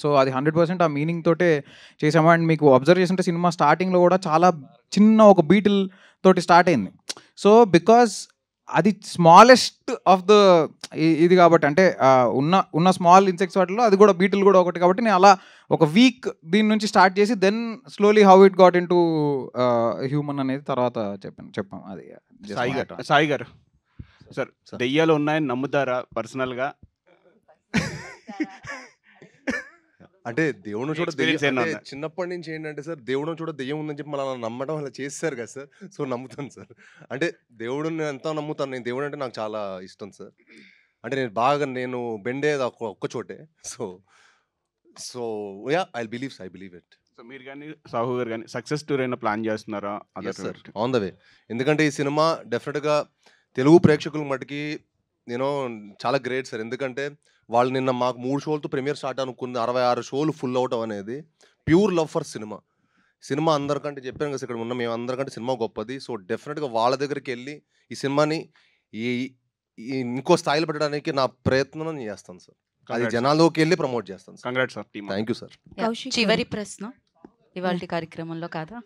So అది 100% ఆ మీనింగ్ తోటే చేసాము. అండ్ మీకు అబ్జర్వ్ చేస్తుంటే సినిమా స్టార్టింగ్లో కూడా చాలా చిన్న ఒక బీటిల్ తోటి స్టార్ట్ అయింది. సో బికాజ్ అది స్మాలెస్ట్ ఆఫ్ ద ఇది కాబట్టి, అంటే ఉన్న స్మాల్ ఇన్సెక్ట్స్ వాటిలో అది కూడా బీటిల్ కూడా ఒకటి కాబట్టి నేను అలా ఒక వీక్ దీని నుంచి స్టార్ట్ చేసి then slowly how it got into human అనేది తర్వాత చెప్పాం. అది సాయి గారు సార్, దెయ్యాలు ఉన్నాయని నమ్ముతారా పర్సనల్గా? అంటే దేవుడు చూడ చిన్నప్పటి నుంచి ఏంటంటే సార్, దేవుడు చూడ దెయ్యం ఉందని చెప్పి మనం నమ్మడం అలా చేస్తారు కదా సార్. సో నమ్ముతాను సార్. అంటే దేవుడిని ఎంత నమ్ముతాను నేను. దేవుడు అంటే నాకు చాలా ఇష్టం సార్. అంటే నేను బెండేది ఒక్క చోటే. So yeah I believe it. So మీరు కానీ సాహు గారు కానీ సక్సెస్ టూర్ అయినా ప్లాన్ చేస్తున్నారా? Sir on the way. ఎందుకంటే ఈ సినిమా డెఫినెట్గా తెలుగు ప్రేక్షకుల మటుకి చాలా గ్రేట్ సార్. ఎందుకంటే వాళ్ళు నిన్న మాకు 3 షోలతో ప్రీమియర్ స్టార్ట్ అనుకుంది, 66 షోలు ఫుల్ అవటం అనేది ప్యూర్ లవ్ ఫర్ సినిమా అందరికంటే చెప్పాను కదా ఇక్కడ ఉన్న మేము అందరికంటే సినిమా గొప్పది. సో డెఫినెట్గా వాళ్ళ దగ్గరికి వెళ్ళి ఈ సినిమాని ఇంకో స్థాయిలో పెట్టడానికి నా ప్రయత్నం నేను చేస్తాను సార్. అది జనాల్లోకి వెళ్ళి ప్రమోట్ చేస్తాను. Congrats sir. Thank you sir. చివరి ప్రశ్న ఇవాళ కార్యక్రమంలో కాదా?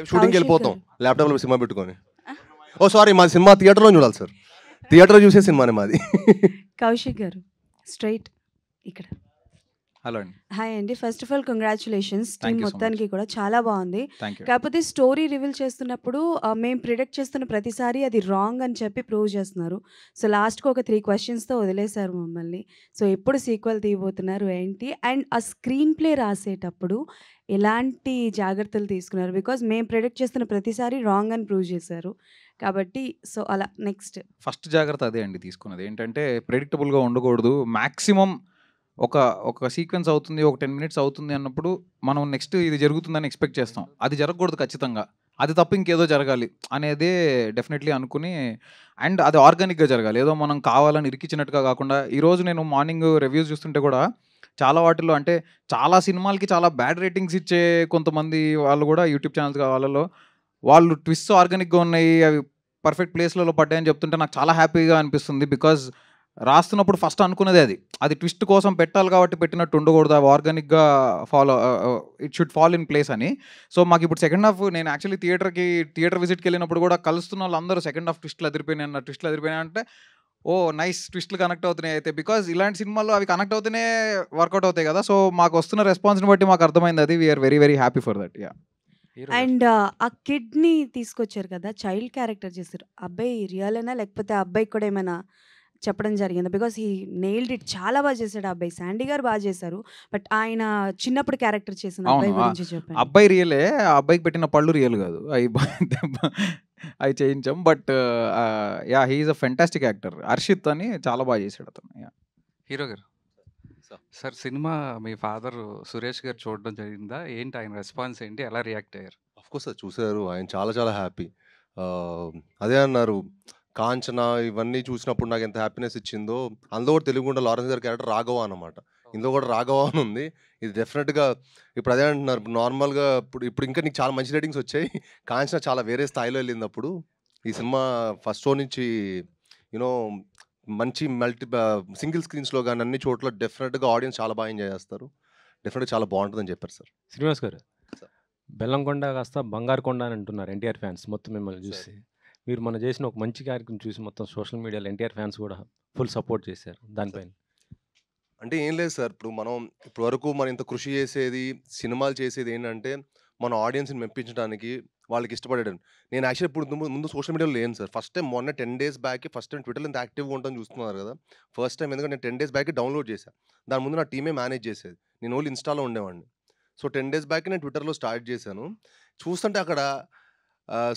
షూటింగ్కి వెళ్ళిపోతాం ల్యాప్టాప్లో సినిమా పెట్టుకొని. ఓ సారీ, మాది సినిమా థియేటర్లో చూడాలి సార్. థియేటర్లో చూసే సినిమానే మాది. కౌశిక్ గారు స్ట్రైట్ ఇక్కడ. హలో అండి. హాయ్ అండి. First of all congratulations team thank you so much. మొత్తానికి కూడా చాలా బాగుంది. Thank you. కాకపోతే స్టోరీ రివీల్ చేస్తున్నప్పుడు మేము ప్రిడిక్ట్ చేస్తున్న ప్రతిసారి అది రాంగ్ అని చెప్పి ప్రూవ్ చేస్తున్నారు. సో లాస్ట్‌కి ఒక 3 క్వెషన్స్‌తో వదిలేశారు మమ్మల్ని. సో ఎప్పుడు సీక్వెల్ తీయబోతున్నారు ఏంటి? అండ్ ఆ స్క్రీన్ ప్లే రాసేటప్పుడు ఎలాంటి జాగ్రత్తలు తీసుకున్నారు? బికాజ్ మేము ప్రిడిక్ట్ చేస్తున్న ప్రతిసారి రాంగ్ అని ప్రూవ్ చేశారు. కాబట్టి సో అలా నెక్స్ట్. ఫస్ట్ జాగ్రత్త అదే అండి తీసుకున్నది. ఏంటంటే ప్రెడిక్టబుల్‌గా ఉండకూడదు. మాక్సిమం ఒక సీక్వెన్స్ అవుతుంది, ఒక 10 మినిట్స్ అవుతుంది అన్నప్పుడు మనం నెక్స్ట్ ఇది జరుగుతుందని ఎక్స్పెక్ట్ చేస్తాం. అది జరగకూడదు ఖచ్చితంగా. అది తప్ప ఇంకేదో జరగాలి అనేదే డెఫినెట్లీ అనుకుని, అండ్ అది ఆర్గానిక్‌గా జరగాలి. ఏదో మనం కావాలని ఇరికిచ్చినట్టుగా కాకుండా, ఈరోజు నేను మార్నింగ్ రివ్యూస్ చూస్తుంటే కూడా చాలా వాటిల్లో అంటే చాలా సినిమాలకి చాలా బ్యాడ్ రేటింగ్స్ ఇచ్చే కొంతమంది వాళ్ళు కూడా యూట్యూబ్ ఛానల్స్ వాళ్ళలో వాళ్ళు ట్విస్ట్ ఆర్గానిక్‌గా ఉన్నాయి, అవి పర్ఫెక్ట్ ప్లేస్‌లలో పడ్డాయని చెప్తుంటే నాకు చాలా హ్యాపీగా అనిపిస్తుంది. బికాజ్ రాస్తున్నప్పుడు ఫస్ట్ అనుకున్నదే అది ట్విస్ట్ కోసం పెట్టాలి కాబట్టి పెట్టినట్టు ఉండకూడదు. అవి ఆర్గానిక్‌గా it should fall in place అని. సో మాకు ఇప్పుడు సెకండ్ హాఫ్ నేను యాక్చువల్లీ థియేటర్ విజిట్‌కి వెళ్ళినప్పుడు కూడా కలుస్తున్న వాళ్ళందరూ సెకండ్ హాఫ్ ట్విస్టులు అదిరిపోయినాయి అంటే ఓ నైస్ ట్విస్టులు కనెక్ట్ అవుతున్నాయి అయితే. బికాజ్ ఇలాంటి సినిమాల్లో అవి కనెక్ట్ అవుతూనే వర్కౌట్ అవుతాయి కదా. సో మాకు వస్తున్న రెస్పాన్స్ని బట్టి మాకు అర్థమైంది అది. We are very very happy for that. Yeah. And ఆ కిడ్‌ని తీసుకొచ్చారు కదా! చైల్డ్ క్యారెక్టర్ చేశారు. అబ్బాయి రియలేనా? లేకపోతే ఆ అబ్బాయికి కూడా ఏమైనా చెప్పడం జరిగిందా? Because he nailed it. చాలా బాగా చేశాడు ఆ అబ్బాయి. శాండీ గారు బాగా చేశారు. బట్ ఆయన చిన్నప్పుడు క్యారెక్టర్ చేసిన అవును. అబ్బాయి గురించి చెప్పండి. అబ్బాయి రియలే. ఆ అబ్బాయికి పెట్టిన పళ్ళు రియల్ కాదు. అవి చేయించాం. But yeah he is a fantastic actor. Harshith అని చాలా బాగా చేశాడు అతను. యా. హీరో గారు సార్, సినిమా మీ ఫాదర్ సురేష్ గారు చూడడం జరిగిందా? ఏంటి ఆయన రెస్పాన్స్ ఏంటి? ఎలా రియాక్ట్ అయ్యారు? అఫ్కోర్స్ సార్ చూసారు. ఆయన చాలా చాలా హ్యాపీ. అదే అన్నారు, కాంచన ఇవన్నీ చూసినప్పుడు నాకు ఎంత హ్యాపీనెస్ ఇచ్చిందో, అందులో కూడా తెలుగుండ లారెన్స్ గారి క్యారెక్టర్ రాఘవ అనమాట. ఇందులో కూడా రాఘవ అని ఉంది. ఇది డెఫినెట్గా ఇప్పుడు అదే అంటున్నారు, నార్మల్గా ఇప్పుడు ఇంకా నీకు చాలా మంచి రేటింగ్స్ వచ్చాయి. కాంచన చాలా వేరే స్థాయిలో వెళ్ళింది. అప్పుడు ఈ సినిమా ఫస్ట్ షో నుంచి యూనో మంచి సింగిల్ స్క్రీన్స్లో కానీ అన్ని చోట్ల డెఫినెట్గా ఆడియన్స్ చాలా బాగా ఎంజాయ్ చేస్తారు. డెఫినెట్గా చాలా బాగుంటుందని చెప్పారు సార్. శ్రీనివాస్ గారు, బెల్లంకొండ కాస్త బంగారు కొండ అని అంటున్నారు ఎన్టీఆర్ ఫ్యాన్స్ మొత్తం మిమ్మల్ని చూసి. మీరు మన చేసిన ఒక మంచి కార్యక్రమం చూసి మొత్తం సోషల్ మీడియాలో ఎన్టీఆర్ ఫ్యాన్స్ కూడా ఫుల్ సపోర్ట్ చేశారు దానిపైన. అంటే ఏం లేదు సార్, ఇప్పుడు వరకు మనం ఇంత కృషి చేసేది, సినిమాలు చేసేది ఏంటంటే మన ఆడియన్స్ని మెప్పించడానికి, వాళ్ళకి ఇష్టపడేయడం. నేను యాక్చువల్లీ ఇప్పుడు ముందు సోషల్ మీడియాలో లేను సార్. ఫస్ట్ టైం మొన్న 10 days బ్యాక్ ఫస్ట్ టైం ట్విట్టర్లో ఇంత యాక్టివ్గా ఉంటాను చూస్తున్నారు కదా. ఫస్ట్ టైం ఎందుకంటే నేను 10 days బ్యాక్ డౌన్లోడ్ చేశాను. దాని ముందు నా టీమే మేనేజ్ చేసేది. నేను ఓన్లీ ఇన్స్టాలో ఉండేవాడిని. సో 10 days బ్యాక్ నేను ట్విట్టర్లో స్టార్ట్ చేశాను. చూస్తుంటే అక్కడ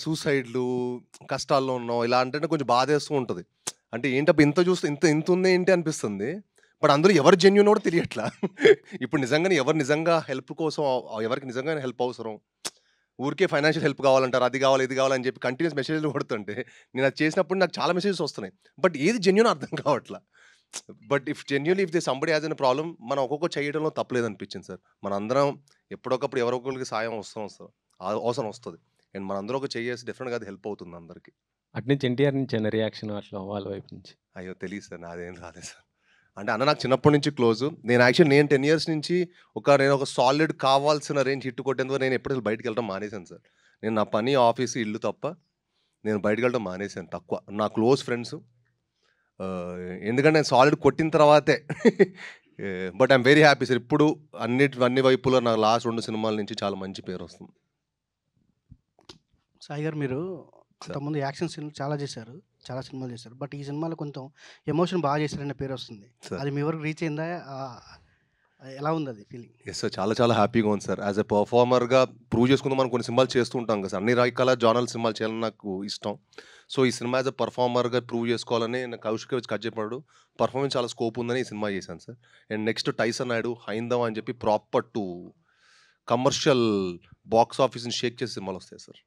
సూసైడ్లు, కష్టాల్లో ఉన్నాం ఇలా అంటే కొంచెం బాధేస్తూ ఉంటుంది. అంటే ఏంటప్పుడు ఇంత చూస్తే ఇంత ఉంది ఏంటి అనిపిస్తుంది. బట్ అందరూ ఎవరు జెన్యూన్ కూడా తెలియట్లా. ఇప్పుడు నిజంగానే ఎవరు నిజంగా హెల్ప్ కోసం, ఎవరికి నిజంగానే హెల్ప్ అవసరం, ఊరికే ఫైనాన్షియల్ హెల్ప్ కావాలంటారు, అది కావాలి ఇది కావాలని చెప్పి కంటిన్యూస్ మెసేజ్లు కొడుతుంటే నేను అది చేసినప్పుడు నాకు చాలా మెసేజెస్ వస్తున్నాయి. బట్ ఏది జెన్యూన్ అర్థం కావట్లా. But if they somebody has an problem, మనం ఒక్కొక్క చేయడంలో తప్పలేదు అనిపించింది సార్. మన అందరం ఎప్పుడొకప్పుడు ఎవరొకరికి సాయం అవసరం వస్తుంది. అండ్ మనందరూ ఒక చేసి డెఫినెట్గా అది హెల్ప్ అవుతుంది అందరికి. అట్నుంచి ఎన్టీఆర్ నుంచి ఏమైనా రియాక్షన్ అట్లా వాళ్ళ వైపు నుంచి? అయ్యో తెలియదు సార్, నాదేం రాలేదు సార్. అంటే అన్న నాకు చిన్నప్పటి నుంచి క్లోజ్. నేను 10 years నుంచి నేను ఒక సాలిడ్ కావాల్సిన రేంజ్ హిట్ కొట్టేందుకు నేను ఎప్పుడు బయటకు వెళ్ళడం మానేశాను సార్. నేను నా పని, ఆఫీసు, ఇల్లు తప్ప నేను బయటకు వెళ్ళడం మానేశాను. తక్కువ నా క్లోజ్ ఫ్రెండ్స్. ఎందుకంటే నేను సాలిడ్ కొట్టిన తర్వాతే. But I'm very happy sir. ఇప్పుడు అన్ని వైపులో నా లాస్ట్ 2 సినిమాల నుంచి చాలా మంచి పేరు వస్తుంది. సాయి గారు, మీరు అంతకుముందు యాక్షన్ సినిమాలు చాలా చేశారు, చాలా సినిమాలు చేశారు. బట్ ఈ సినిమాలో కొంచెం ఎమోషన్ బాగా చేశారనే పేరు వస్తుంది. అది మీ వరకు రీచ్ అయిందా? ఎలా ఉంది అది ఫీలింగ్? ఎస్ సార్, చాలా చాలా హ్యాపీగా ఉంది సార్. యాజ్ ఎ పర్ఫార్మర్గా ప్రూవ్ చేసుకుందాం మనం కొన్ని సినిమాలు చేస్తూ ఉంటాం కదా సార్. అన్ని రకాల జానల్ సినిమాలు చేయాలని నాకు ఇష్టం. సో ఈ సినిమా యాజ్ ఎ పర్ఫార్మర్గా ప్రూవ్ చేసుకోవాలని నాకు కౌశిక్ వచ్చి కట్ చెప్పాడు. పర్ఫార్మెన్స్ చాలా స్కోప్ ఉందని ఈ సినిమా చేశాను sir. And next Tyson Naidu, Haindav అని చెప్పి ప్రాపర్ టు కమర్షియల్ బాక్స్ ఆఫీస్ని షేక్ చేసే సినిమాలు వస్తాయి సార్.